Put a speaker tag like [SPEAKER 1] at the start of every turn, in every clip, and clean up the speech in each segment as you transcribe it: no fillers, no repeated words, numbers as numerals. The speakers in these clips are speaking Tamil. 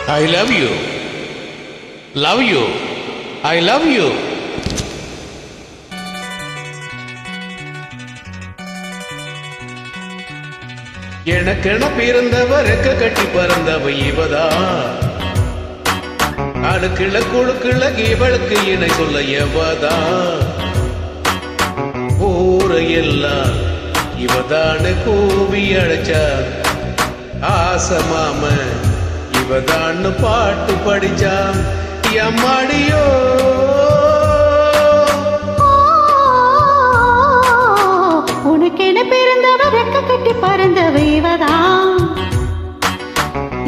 [SPEAKER 1] I love you. Love you. I love you. எனக்கென பிறந்தவ ரெக்க கட்டி பறந்தவ இவதா அழுக்கிழ குழுக்கிழ இவளுக்கு இணை சொல்ல எவதா ஊரையெல்லாம் இவதான கூவி அழைச்சா ஆசமாம இவதான்னு பாட்டு படிச்சா எம்மாடியோ
[SPEAKER 2] உனக்கென பிறந்தவ ரெக்க கட்டி பறந்தவ இவதான்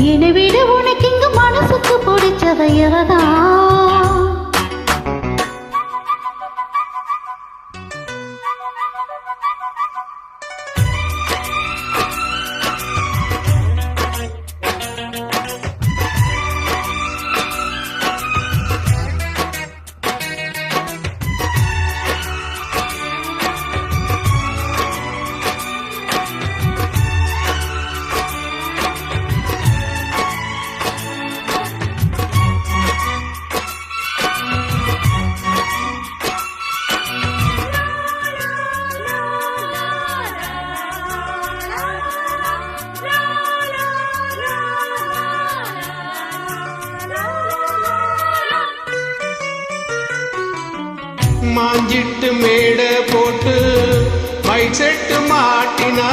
[SPEAKER 2] என்னை விட உனக்கு இங்கு மனசுக்கு பிடிச்சவ இவதான்
[SPEAKER 1] மாஞ்சிட்டு மேட போட்டு மைக் செட்டு மாட்டினா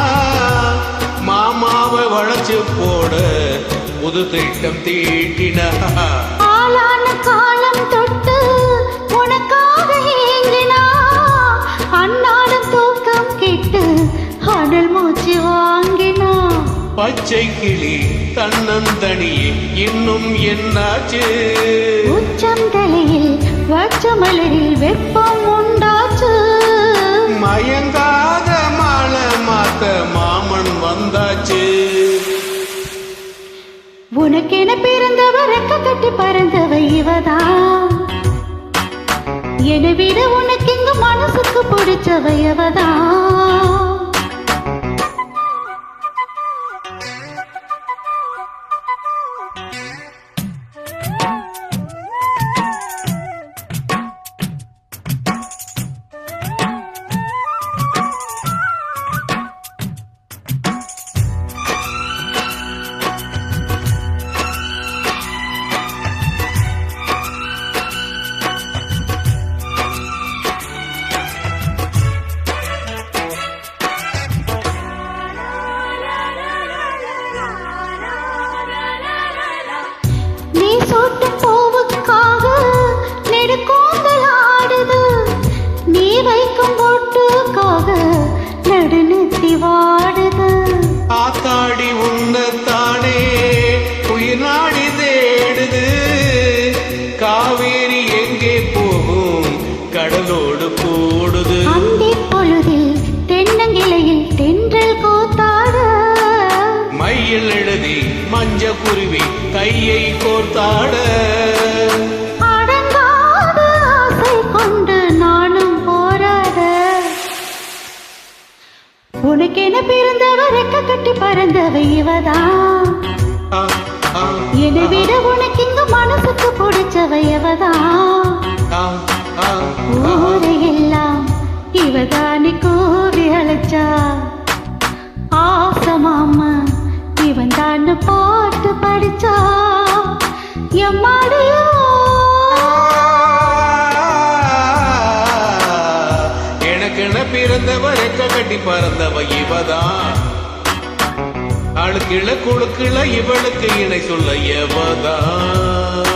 [SPEAKER 1] மாமாவை வளைச்சு போட புது திட்டம் தீட்டினா
[SPEAKER 2] ஆளான காலம் தொட்டு உனக்காக ஏங்கினா அன்னாடும் தூக்கம் கேட்டு அடல் மூச்சு வாங்கினா
[SPEAKER 1] பச்சை கிளி தன்னந்தனியே இன்னும் என்னாச்சு
[SPEAKER 2] உச்சம் தலையில் வச்ச மலரில் வெப்பம் உண்டாச்சு
[SPEAKER 1] மயங்காத மாலை மாத்த மாமன் வந்தாச்சு
[SPEAKER 2] உனக்கென பிறந்தவ ரெக்க கட்டி பறந்தவ இவதான் என்னை விட உனக்கு இங்கு மனசுக்கு பிடிச்சவ இவதான்
[SPEAKER 1] ஆத்தாடி உன்னத்தானே உயிர் நாடி தேடுது காவேரி எங்கே போகும் கடலோடு கூடுது
[SPEAKER 2] அந்தி பொழுதில் தென்னங்கிளையில் தென்றல் கூத்தாட
[SPEAKER 1] மையில் எழுதி மஞ்ச குருவி கையை கோர்த்தாட
[SPEAKER 2] அடங்காத ஆசை கொண்டு நானும் போராட உனக்கென பிறந்தவ ரெக்க கட்டி பறந்தவ இவதான் என்னை விட உனக்கு இங்கு மனசுக்கு பிடிச்சவ இவதான் ஊரையெல்லாம் இவதானி கூவி அழைச்சா ஆசமாமா இவன் தான் பாட்டு படிச்சா எம்மாடியோ
[SPEAKER 1] எனக்கென பிறந்தவ ரெக்க கட்டி பறந்தவ இவதான் அழுக்கிழ குழுக்கிழ இவளுக்கு இணை சொல்ல எவதான்